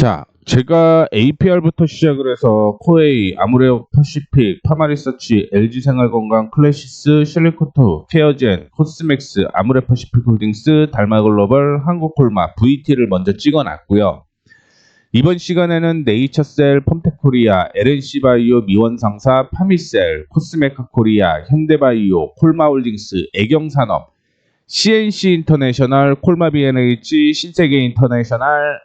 자, 제가 APR부터 시작을 해서 코웨이, 아무레오 퍼시픽, 파마리서치, LG생활건강, 클래시스, 실리코토, 케어젠, 코스맥스, 아무레 퍼시픽 홀딩스, 달마글로벌, 한국콜마, VT를 먼저 찍어놨고요. 이번 시간에는 네이처셀, 펌텍코리아, LNC바이오, 미원상사, 파미셀, 코스메카코리아, 현대바이오, 콜마홀딩스, 애경산업, CNC인터내셔널, 콜마비NH, 신세계인터내셔널,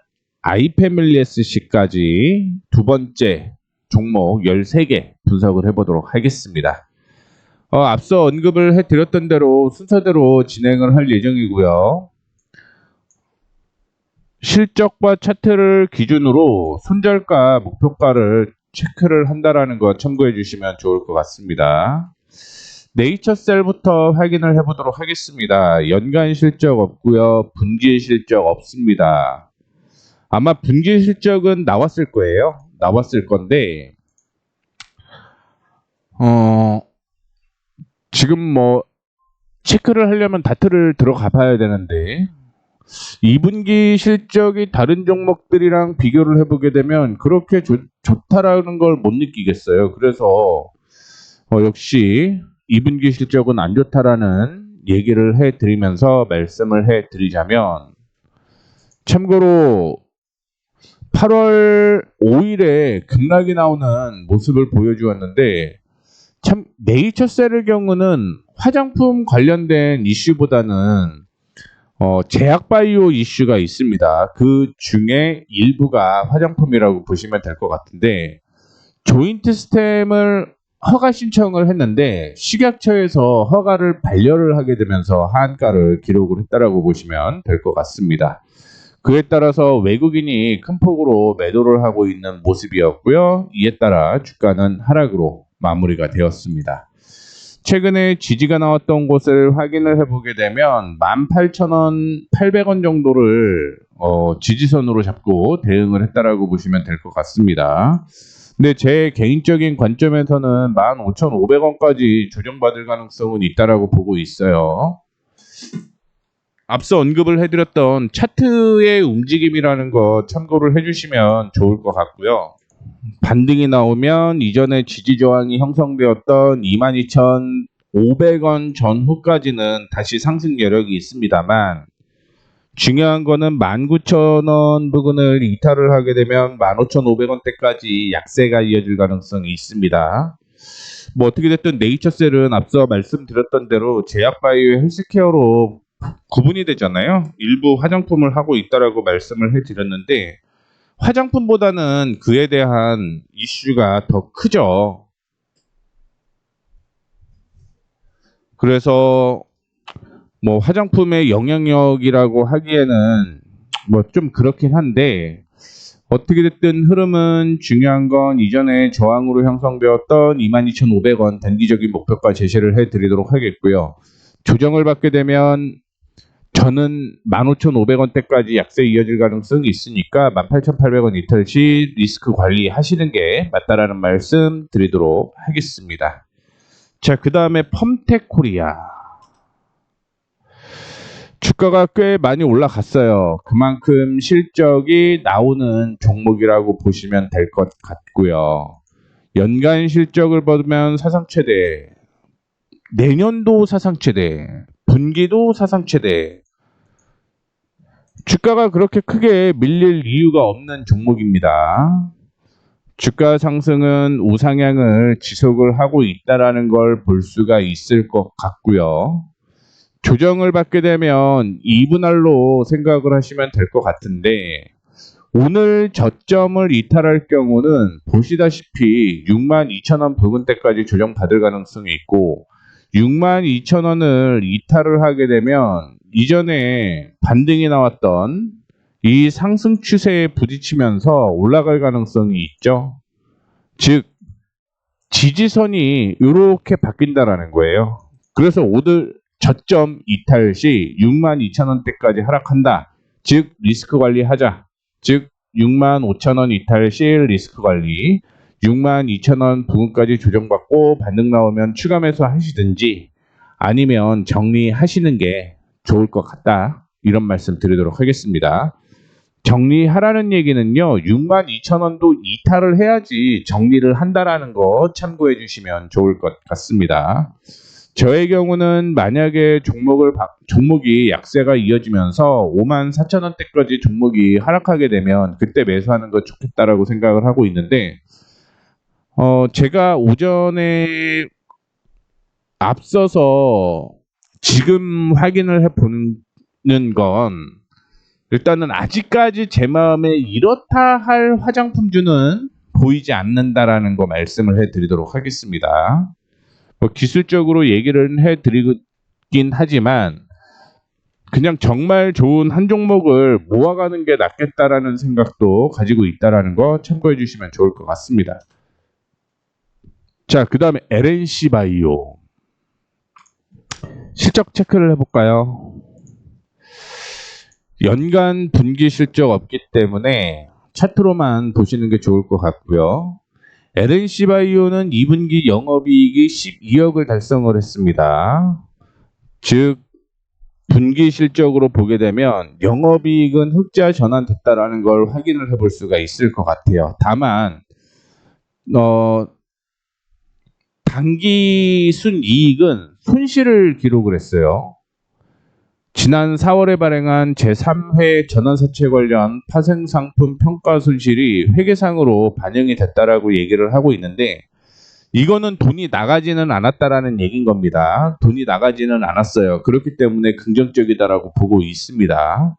아이패밀리SC까지 두 번째 종목 13개 분석을 해보도록 하겠습니다. 앞서 언급을 해드렸던 대로 순서대로 진행을 할 예정이고요. 실적과 차트를 기준으로 손절가, 목표가를 체크를 한다라는 거 참고해 주시면 좋을 것 같습니다. 네이처셀부터 확인을 해보도록 하겠습니다. 연간 실적 없고요. 분기 실적 없습니다. 아마 분기 실적은 나왔을 거예요. 나왔을 건데 지금 뭐 체크를 하려면 다트를 들어가 봐야 되는데 2분기 실적이 다른 종목들이랑 비교를 해보게 되면 그렇게 좋다라는 걸 못 느끼겠어요. 그래서 역시 2분기 실적은 안 좋다라는 얘기를 해드리면서 말씀을 해드리자면, 참고로 8월 5일에 급락이 나오는 모습을 보여주었는데, 참 네이처셀의 경우는 화장품 관련된 이슈보다는 제약바이오 이슈가 있습니다. 그 중에 일부가 화장품이라고 보시면 될 것 같은데, 조인트 스템을 허가 신청을 했는데 식약처에서 허가를 반려를 하게 되면서 하한가를 기록을 했다라고 보시면 될 것 같습니다. 그에 따라서 외국인이 큰 폭으로 매도를 하고 있는 모습이었고요. 이에 따라 주가는 하락으로 마무리가 되었습니다. 최근에 지지가 나왔던 곳을 확인을 해보게 되면 18,000원, 800원 정도를 지지선으로 잡고 대응을 했다라고 보시면 될 것 같습니다. 근데 제 개인적인 관점에서는 15,500원까지 조정받을 가능성은 있다라고 보고 있어요. 앞서 언급을 해드렸던 차트의 움직임이라는 거 참고를 해주시면 좋을 것 같고요. 반등이 나오면 이전에 지지 저항이 형성되었던 22,500원 전후까지는 다시 상승 여력이 있습니다만, 중요한 거는 19,000원 부근을 이탈을 하게 되면 15,500원대까지 약세가 이어질 가능성이 있습니다. 뭐 어떻게 됐든 네이처셀은 앞서 말씀드렸던 대로 제약바이오 헬스케어로 구분이 되잖아요. 일부 화장품을 하고 있다라고 말씀을 해드렸는데, 화장품보다는 그에 대한 이슈가 더 크죠. 그래서 뭐 화장품의 영향력이라고 하기에는 뭐 좀 그렇긴 한데, 어떻게 됐든 흐름은 중요한 건 이전에 저항으로 형성되었던 22,500원 단기적인 목표가 제시를 해드리도록 하겠고요. 조정을 받게 되면 저는 15,500원대까지 약세 이어질 가능성이 있으니까 18,800원 이탈 시 리스크 관리하시는 게 맞다라는 말씀 드리도록 하겠습니다. 자, 그 다음에 펌텍코리아. 주가가 꽤 많이 올라갔어요. 그만큼 실적이 나오는 종목이라고 보시면 될 것 같고요. 연간 실적을 보면 사상 최대, 내년도 사상 최대, 분기도 사상 최대. 주가가 그렇게 크게 밀릴 이유가 없는 종목입니다. 주가 상승은 우상향을 지속을 하고 있다는 걸 볼 수가 있을 것 같고요. 조정을 받게 되면 2분할로 생각을 하시면 될 것 같은데, 오늘 저점을 이탈할 경우는 보시다시피 62,000원 부근대까지 조정받을 가능성이 있고, 62,000원을 이탈을 하게 되면 이전에 반등이 나왔던 이 상승 추세에 부딪히면서 올라갈 가능성이 있죠. 즉 지지선이 이렇게 바뀐다라는 거예요. 그래서 오늘 저점 이탈 시 62,000원대까지 하락한다. 즉 리스크 관리하자. 즉 65,000원 이탈 시 리스크 관리, 62,000원 부근까지 조정받고 반등 나오면 추가 매수 하시든지 아니면 정리하시는 게 좋을 것 같다. 이런 말씀 드리도록 하겠습니다. 정리하라는 얘기는요, 62,000원도 이탈을 해야지 정리를 한다라는 거 참고해 주시면 좋을 것 같습니다. 저의 경우는 만약에 종목이 약세가 이어지면서 54,000원대까지 종목이 하락하게 되면 그때 매수하는 거 좋겠다라고 생각을 하고 있는데, 제가 오전에 앞서서 지금 확인을 해보는 건 일단은 아직까지 제 마음에 이렇다 할 화장품주는 보이지 않는다라는 거 말씀을 해드리도록 하겠습니다. 뭐 기술적으로 얘기를 해드리긴 하지만 그냥 정말 좋은 한 종목을 모아가는 게 낫겠다라는 생각도 가지고 있다라는 거 참고해 주시면 좋을 것 같습니다. 자, 그 다음에 LNC 바이오 실적 체크를 해볼까요? 연간 분기 실적 없기 때문에 차트로만 보시는 게 좋을 것 같고요. LNC 바이오는 2분기 영업이익이 12억을 달성을 했습니다. 즉 분기 실적으로 보게 되면 영업이익은 흑자 전환됐다라는 걸 확인을 해볼 수가 있을 것 같아요. 다만 당기 순이익은 손실을 기록을 했어요. 지난 4월에 발행한 제3회 전환사채 관련 파생상품 평가 손실이 회계상으로 반영이 됐다라고 얘기를 하고 있는데, 이거는 돈이 나가지는 않았다라는 얘기인 겁니다. 돈이 나가지는 않았어요. 그렇기 때문에 긍정적이다라고 보고 있습니다.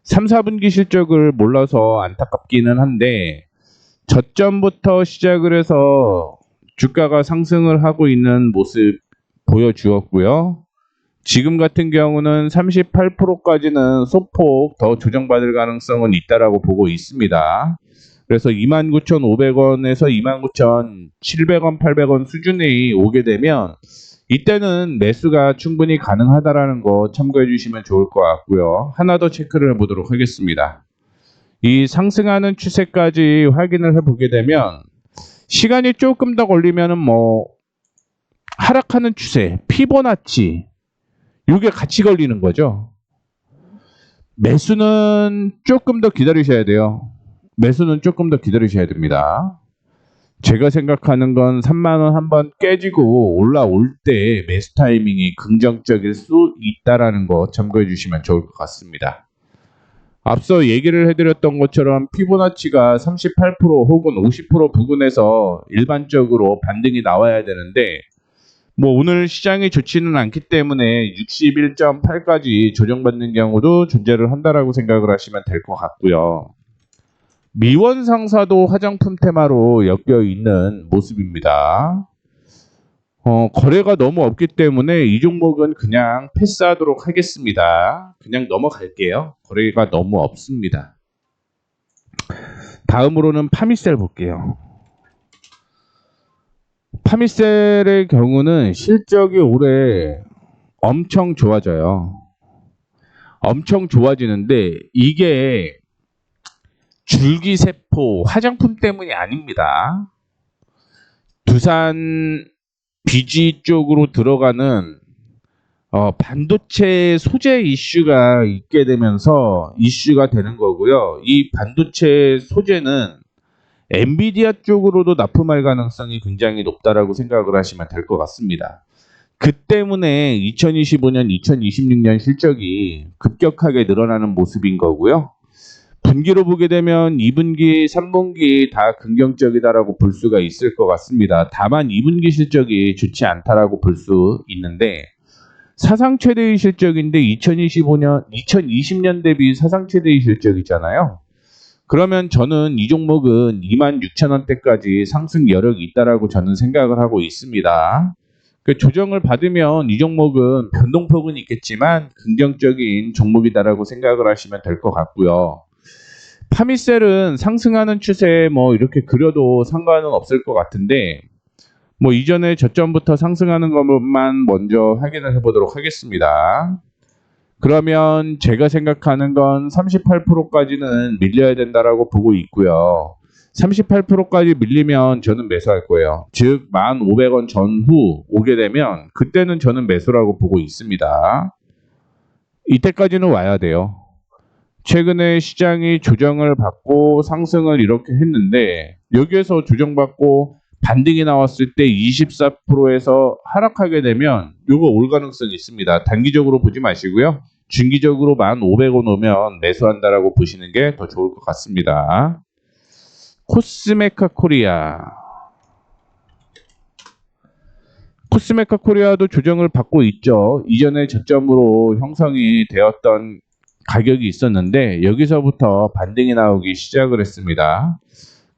3, 4분기 실적을 몰라서 안타깝기는 한데 저점부터 시작을 해서 주가가 상승을 하고 있는 모습 보여주었고요. 지금 같은 경우는 38%까지는 소폭 더 조정받을 가능성은 있다라고 보고 있습니다. 그래서 29,500원에서 29,700원, 800원 수준에 오게 되면 이때는 매수가 충분히 가능하다라는 거 참고해 주시면 좋을 것 같고요. 하나 더 체크를 해보도록 하겠습니다. 이 상승하는 추세까지 확인을 해보게 되면 시간이 조금 더 걸리면은 하락하는 추세, 피보나치 이게 같이 걸리는 거죠. 매수는 조금 더 기다리셔야 돼요. 매수는 조금 더 기다리셔야 됩니다. 제가 생각하는 건 3만원 한번 깨지고 올라올 때 매수 타이밍이 긍정적일 수 있다라는 거 참고해 주시면 좋을 것 같습니다. 앞서 얘기를 해드렸던 것처럼 피보나치가 38% 혹은 50% 부근에서 일반적으로 반등이 나와야 되는데 오늘 시장이 좋지는 않기 때문에 61.8까지 조정받는 경우도 존재를 한다라고 생각을 하시면 될 것 같고요. 미원상사도 화장품 테마로 엮여 있는 모습입니다. 거래가 너무 없기 때문에 이 종목은 그냥 패스하도록 하겠습니다. 그냥 넘어갈게요. 거래가 너무 없습니다. 다음으로는 파미셀 볼게요. 파미셀의 경우는 실적이 올해 엄청 좋아져요. 엄청 좋아지는데 이게 줄기세포 화장품 때문이 아닙니다. 두산 BG 쪽으로 들어가는 반도체 소재 이슈가 있게 되면서 이슈가 되는 거고요. 이 반도체 소재는 엔비디아 쪽으로도 납품할 가능성이 굉장히 높다라고 생각을 하시면 될 것 같습니다. 그 때문에 2025년, 2026년 실적이 급격하게 늘어나는 모습인 거고요. 분기로 보게 되면 2분기, 3분기 다 긍정적이다라고 볼 수가 있을 것 같습니다. 다만 2분기 실적이 좋지 않다라고 볼 수 있는데 사상 최대의 실적인데 2020년 대비 사상 최대의 실적이잖아요. 그러면 저는 이 종목은 26,000원대까지 상승 여력이 있다라고 저는 생각을 하고 있습니다. 그 조정을 받으면 이 종목은 변동폭은 있겠지만 긍정적인 종목이다라고 생각을 하시면 될 것 같고요. 파미셀은 상승하는 추세 이렇게 그려도 상관은 없을 것 같은데 이전에 저점부터 상승하는 것만 먼저 확인을 해보도록 하겠습니다. 그러면 제가 생각하는 건 38%까지는 밀려야 된다라고 보고 있고요. 38%까지 밀리면 저는 매수할 거예요. 즉 1,500원 전후 오게 되면 그때는 저는 매수라고 보고 있습니다. 이때까지는 와야 돼요. 최근에 시장이 조정을 받고 상승을 이렇게 했는데 여기에서 조정받고 반등이 나왔을 때 24%에서 하락하게 되면 이거 올 가능성이 있습니다. 단기적으로 보지 마시고요. 중기적으로 1,500원 오면 매수한다라고 보시는 게 더 좋을 것 같습니다. 코스메카 코리아. 코스메카 코리아도 조정을 받고 있죠. 이전에 저점으로 형성이 되었던 가격이 있었는데 여기서부터 반등이 나오기 시작을 했습니다.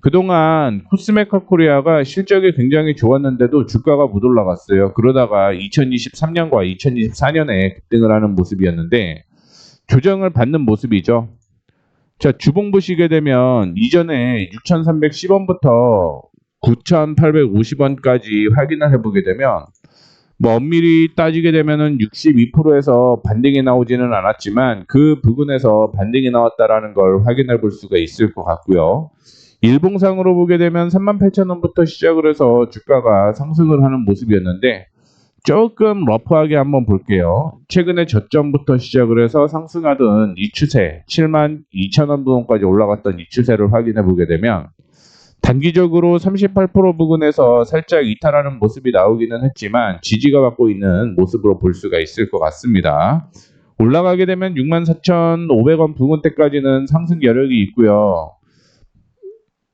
그동안 코스메카 코리아가 실적이 굉장히 좋았는데도 주가가 못 올라갔어요. 그러다가 2023년과 2024년에 급등을 하는 모습이었는데 조정을 받는 모습이죠. 자, 주봉 보시게 되면 이전에 6,310원부터 9,850원까지 확인을 해보게 되면 뭐 엄밀히 따지게 되면은 62%에서 반등이 나오지는 않았지만 그 부분에서 반등이 나왔다라는 걸 확인해 볼 수가 있을 것 같고요. 일봉상으로 보게 되면 38,000원부터 시작을 해서 주가가 상승을 하는 모습이었는데 조금 러프하게 한번 볼게요. 최근에 저점부터 시작을 해서 상승하던 이 추세 72,000원 부분까지 올라갔던 이 추세를 확인해 보게 되면 단기적으로 38% 부근에서 살짝 이탈하는 모습이 나오기는 했지만 지지가 받고 있는 모습으로 볼 수가 있을 것 같습니다. 올라가게 되면 64,500원 부근대까지는 상승 여력이 있고요.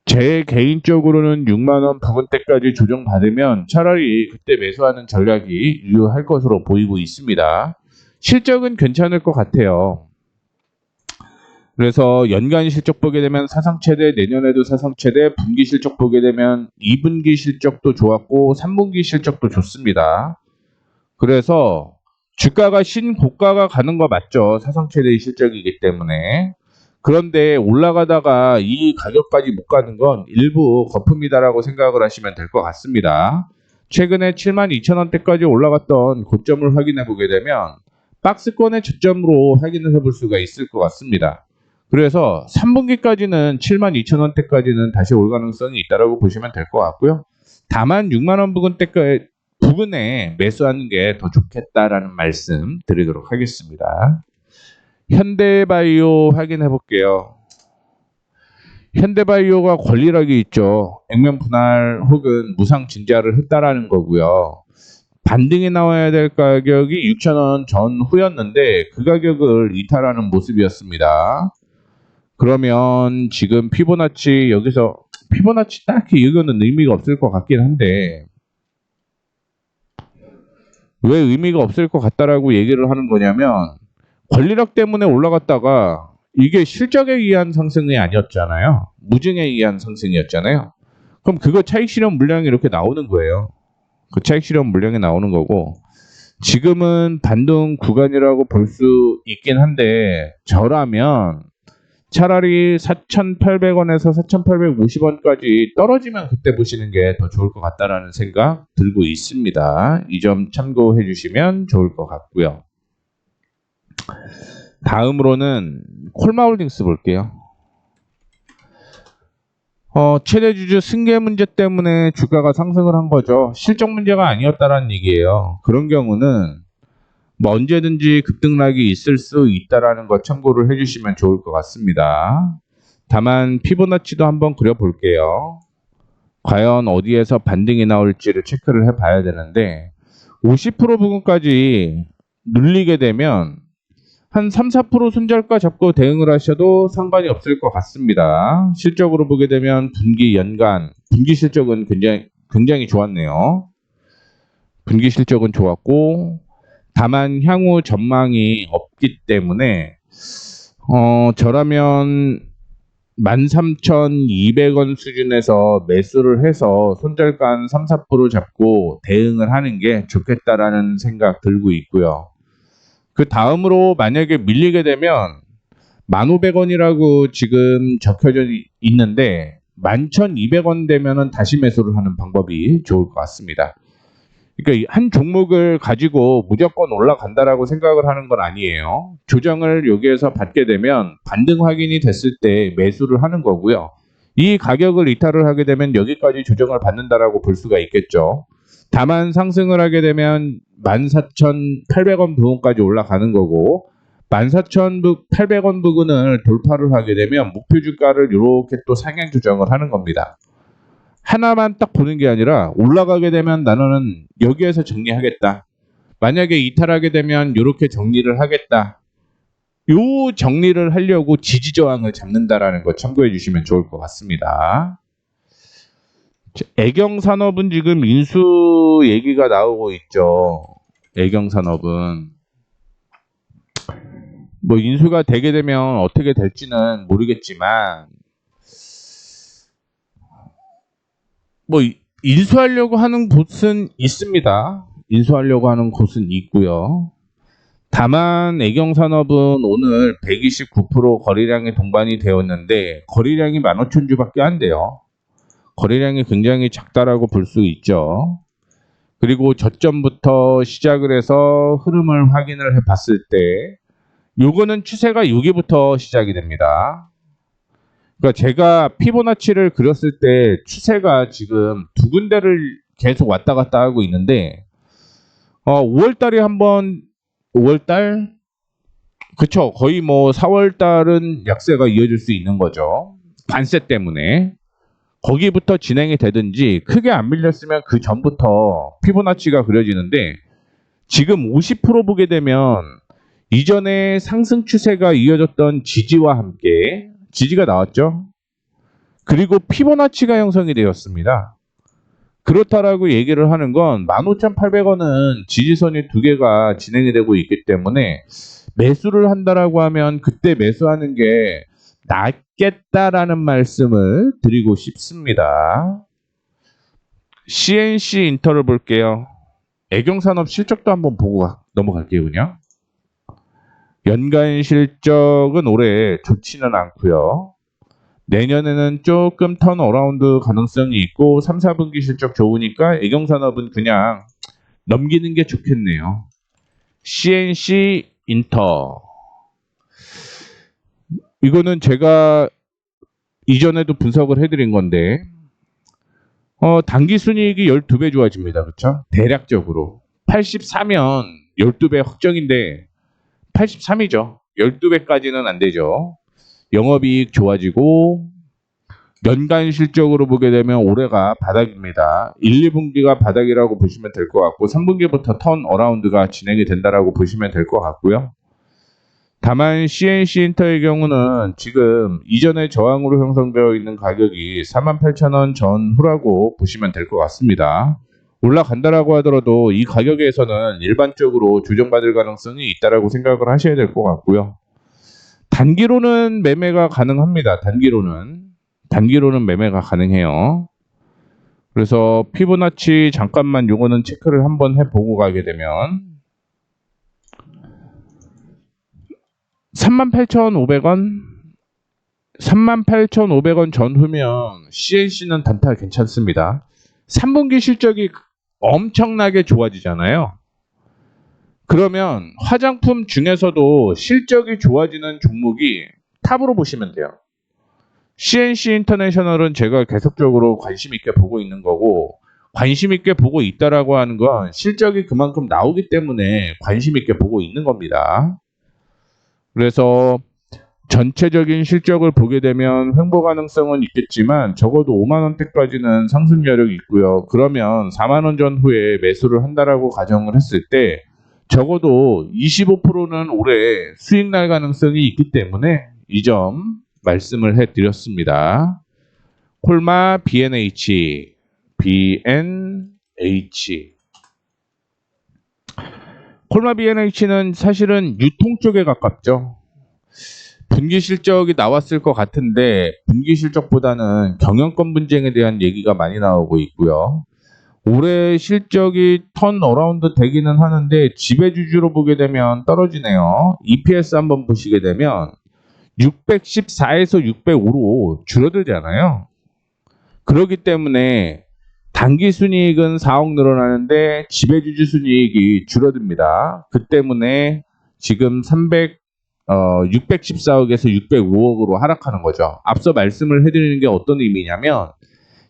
제 개인적으로는 6만원 부근대까지 조정받으면 차라리 그때 매수하는 전략이 유효할 것으로 보이고 있습니다. 실적은 괜찮을 것 같아요. 그래서 연간 실적 보게 되면 사상 최대, 내년에도 사상 최대, 분기 실적 보게 되면 2분기 실적도 좋았고 3분기 실적도 좋습니다. 그래서 주가가 신고가가 가는 거 맞죠? 사상 최대의 실적이기 때문에. 그런데 올라가다가 이 가격까지 못 가는 건 일부 거품이다라고 생각을 하시면 될 것 같습니다. 최근에 72,000원대까지 올라갔던 고점을 확인해 보게 되면 박스권의 저점으로 확인을 해볼 수가 있을 것 같습니다. 그래서 3분기까지는 72,000원대까지는 다시 올 가능성이 있다고 보시면 될 것 같고요. 다만 6만원 부근에 매수하는 게 더 좋겠다라는 말씀 드리도록 하겠습니다. 현대바이오 확인해 볼게요. 현대바이오가 권리락이 있죠. 액면 분할 혹은 무상 증자를 했다라는 거고요. 반등이 나와야 될 가격이 6,000원 전후였는데 그 가격을 이탈하는 모습이었습니다. 그러면 지금 피보나치 여기서 피보나치 딱히 이거는 의미가 없을 것 같긴 한데 왜 의미가 없을 것 같다라고 얘기를 하는 거냐면 권리락 때문에 올라갔다가 이게 실적에 의한 상승이 아니었잖아요. 무증에 의한 상승이었잖아요. 그럼 그거 차익 실현 물량이 이렇게 나오는 거예요. 그 차익 실현 물량이 나오는 거고 지금은 반등 구간이라고 볼 수 있긴 한데 저라면 차라리 4,800원에서 4,850원까지 떨어지면 그때 보시는 게 더 좋을 것 같다라는 생각 들고 있습니다. 이 점 참고해 주시면 좋을 것 같고요. 다음으로는 콜마홀딩스 볼게요. 최대 주주 승계 문제 때문에 주가가 상승을 한 거죠. 실적 문제가 아니었다라는 얘기예요. 그런 경우는 뭐 언제든지 급등락이 있을 수 있다라는 거 참고를 해주시면 좋을 것 같습니다. 다만 피보나치도 한번 그려볼게요. 과연 어디에서 반등이 나올지를 체크를 해봐야 되는데 50% 부분까지 눌리게 되면 한 3, 4% 손절가 잡고 대응을 하셔도 상관이 없을 것 같습니다. 실적으로 보게 되면 분기, 연간, 분기 실적은 굉장히 좋았네요. 분기 실적은 좋았고 다만 향후 전망이 없기 때문에 저라면 13,200원 수준에서 매수를 해서 손절가 한 3, 4% 잡고 대응을 하는 게 좋겠다라는 생각 들고 있고요. 그 다음으로 만약에 밀리게 되면 1,500원이라고 지금 적혀져 있는데 11,200원 되면은 다시 매수를 하는 방법이 좋을 것 같습니다. 그러니까 한 종목을 가지고 무조건 올라간다라고 생각을 하는 건 아니에요. 조정을 여기에서 받게 되면 반등 확인이 됐을 때 매수를 하는 거고요. 이 가격을 이탈을 하게 되면 여기까지 조정을 받는다라고 볼 수가 있겠죠. 다만 상승을 하게 되면 14,800원 부분까지 올라가는 거고 14,800원 부근을 돌파를 하게 되면 목표 주가를 이렇게 또 상향 조정을 하는 겁니다. 하나만 딱 보는 게 아니라 올라가게 되면 나는 여기에서 정리하겠다. 만약에 이탈하게 되면 이렇게 정리를 하겠다. 요 정리를 하려고 지지 저항을 잡는다라는 거 참고해 주시면 좋을 것 같습니다. 애경산업은 지금 인수 얘기가 나오고 있죠. 애경산업은 뭐 인수가 되게 되면 어떻게 될지는 모르겠지만 뭐 인수하려고 하는 곳은 있습니다. 인수하려고 하는 곳은 있고요. 다만 애경산업은 오늘 129% 거래량이 동반이 되었는데 거래량이 15,000주밖에 안 돼요. 거래량이 굉장히 작다라고 볼 수 있죠. 그리고 저점부터 시작을 해서 흐름을 확인을 해 봤을 때 요거는 추세가 6위부터 시작이 됩니다. 그러니까 제가 피보나치를 그렸을 때 추세가 지금 두 군데를 계속 왔다 갔다 하고 있는데 5월달에 한번 5월달 그쵸 거의 뭐 4월달은 약세가 이어질 수 있는 거죠. 관세 때문에 거기부터 진행이 되든지 크게 안 밀렸으면 그 전부터 피보나치가 그려지는데 지금 50% 보게 되면 이전에 상승 추세가 이어졌던 지지와 함께 지지가 나왔죠. 그리고 피보나치가 형성이 되었습니다. 그렇다라고 얘기를 하는 건 15,800원은 지지선이 두 개가 진행이 되고 있기 때문에 매수를 한다라고 하면 그때 매수하는 게 낫겠다라는 말씀을 드리고 싶습니다. CNC 인터를 볼게요. 애경산업 실적도 한번 보고 넘어갈게요. 그냥 연간 실적은 올해 좋지는 않고요. 내년에는 조금 턴어라운드 가능성이 있고 3, 4분기 실적 좋으니까 애경산업은 그냥 넘기는 게 좋겠네요. CNC 인터 이거는 제가 이전에도 분석을 해드린 건데 단기순이익이 12배 좋아집니다. 그렇죠? 대략적으로 84면 12배 확정인데 83이죠. 12배까지는 안 되죠. 영업이익 좋아지고 연간 실적으로 보게 되면 올해가 바닥입니다. 1, 2분기가 바닥이라고 보시면 될 것 같고 3분기부터 턴어라운드가 진행이 된다라고 보시면 될 것 같고요. 다만 CNC 인터의 경우는 지금 이전에 저항으로 형성되어 있는 가격이 48,000원 전후라고 보시면 될 것 같습니다. 올라간다라고 하더라도 이 가격에서는 일반적으로 조정받을 가능성이 있다라고 생각을 하셔야 될 것 같고요. 단기로는 매매가 가능합니다. 단기로는 매매가 가능해요. 그래서 피보나치 잠깐만 요거는 체크를 한번 해보고 가게 되면 38,500원 38,500원 전후면 CNC는 단타 괜찮습니다. 3분기 실적이 엄청나게 좋아지잖아요. 그러면 화장품 중에서도 실적이 좋아지는 종목이 탑으로 보시면 돼요. CNC 인터내셔널은 제가 계속적으로 관심 있게 보고 있는 거고 관심 있게 보고 있다라고 하는 건 실적이 그만큼 나오기 때문에 관심 있게 보고 있는 겁니다. 그래서 전체적인 실적을 보게 되면 횡보 가능성은 있겠지만 적어도 5만 원대까지는 상승 여력이 있고요. 그러면 4만 원 전후에 매수를 한다라고 가정을 했을 때 적어도 25%는 올해 수익 날 가능성이 있기 때문에 이 점 말씀을 해드렸습니다. 콜마 BNH 콜마 BNH는 사실은 유통 쪽에 가깝죠. 분기 실적이 나왔을 것 같은데 분기 실적보다는 경영권 분쟁에 대한 얘기가 많이 나오고 있고요. 올해 실적이 턴어라운드 되기는 하는데 지배주주로 보게 되면 떨어지네요. EPS 한번 보시게 되면 614에서 605로 줄어들잖아요. 그렇기 때문에 단기 순이익은 4억 늘어나는데 지배주주 순이익이 줄어듭니다. 그 때문에 지금 614억에서 605억으로 하락하는 거죠. 앞서 말씀을 해드리는 게 어떤 의미냐면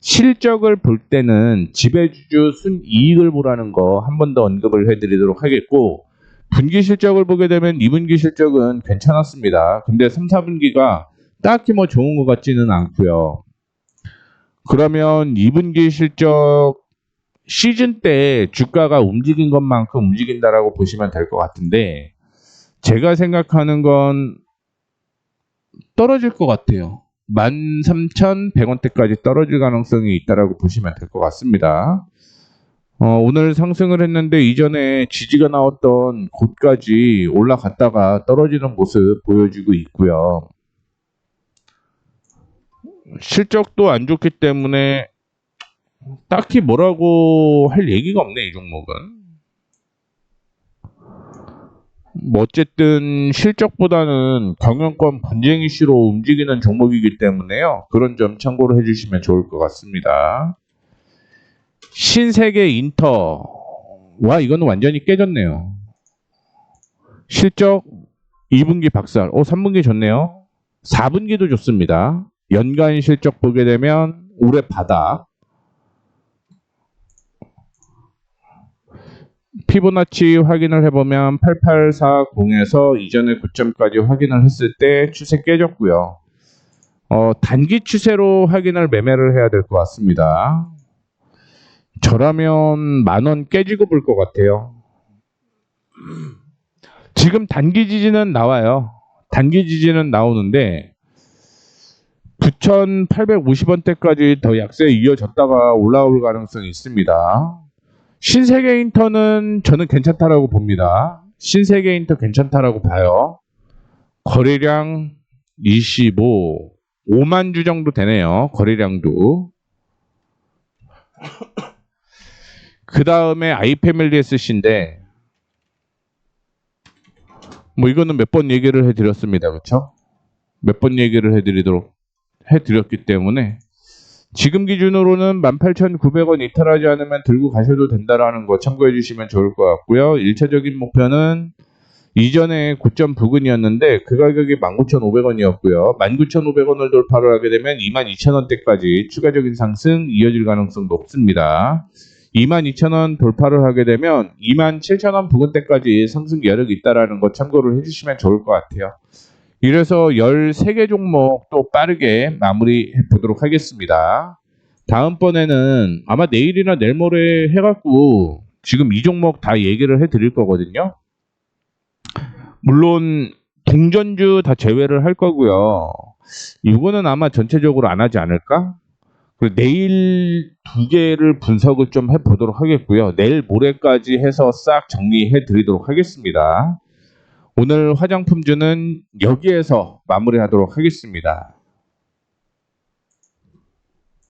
실적을 볼 때는 지배주주 순이익을 보라는 거 한 번 더 언급을 해드리도록 하겠고 분기 실적을 보게 되면 2분기 실적은 괜찮았습니다. 근데 3, 4분기가 딱히 뭐 좋은 것 같지는 않고요. 그러면 2분기 실적 시즌 때 주가가 움직인 것만큼 움직인다라고 보시면 될 것 같은데 제가 생각하는 건 떨어질 것 같아요. 13,100원대까지 떨어질 가능성이 있다라고 보시면 될 것 같습니다. 오늘 상승을 했는데 이전에 지지가 나왔던 곳까지 올라갔다가 떨어지는 모습 보여주고 있고요. 실적도 안 좋기 때문에 딱히 뭐라고 할 얘기가 없네, 이 종목은. 뭐 어쨌든 실적보다는 경영권 분쟁 이슈로 움직이는 종목이기 때문에요. 그런 점 참고로 해주시면 좋을 것 같습니다. 신세계 인터. 와, 이거는 완전히 깨졌네요. 실적 2분기 박살. 3분기 좋네요. 4분기도 좋습니다. 연간 실적 보게 되면 올해 바닥. 피보나치 확인을 해보면 8840에서 이전의 고점까지 확인을 했을 때 추세 깨졌고요. 단기 추세로 확인을 매매를 해야 될 것 같습니다. 저라면 10,000원 깨지고 볼 것 같아요. 지금 단기 지지는 나와요. 단기 지지는 나오는데 9,850원대까지 더 약세 이어졌다가 올라올 가능성이 있습니다. 신세계 인터는 저는 괜찮다라고 봅니다. 신세계 인터 괜찮다라고 봐요. 거래량 5만 주 정도 되네요. 거래량도. 그 다음에 아이패밀리 SC인데 뭐 이거는 몇 번 얘기를 해드렸습니다. 그렇죠? 몇 번 얘기를 해드렸기 때문에 지금 기준으로는 18,900원 이탈하지 않으면 들고 가셔도 된다라는 거 참고해 주시면 좋을 것 같고요. 1차적인 목표는 이전에 고점 부근이었는데 그 가격이 19,500원이었고요. 19,500원을 돌파를 하게 되면 22,000원대까지 추가적인 상승 이어질 가능성 높습니다. 22,000원 돌파를 하게 되면 27,000원 부근대까지 상승 여력이 있다라는 거 참고를 해주시면 좋을 것 같아요. 이래서 13개 종목 또 빠르게 마무리해 보도록 하겠습니다. 다음번에는 아마 내일이나 내일 모레 해갖고 지금 이 종목 다 얘기를 해드릴 거거든요. 물론 동전주 다 제외를 할 거고요. 이거는 아마 전체적으로 안 하지 않을까? 그리고 내일 2개를 분석을 좀 해보도록 하겠고요. 내일 모레까지 해서 싹 정리해 드리도록 하겠습니다. 오늘 화장품주는 여기에서 마무리하도록 하겠습니다.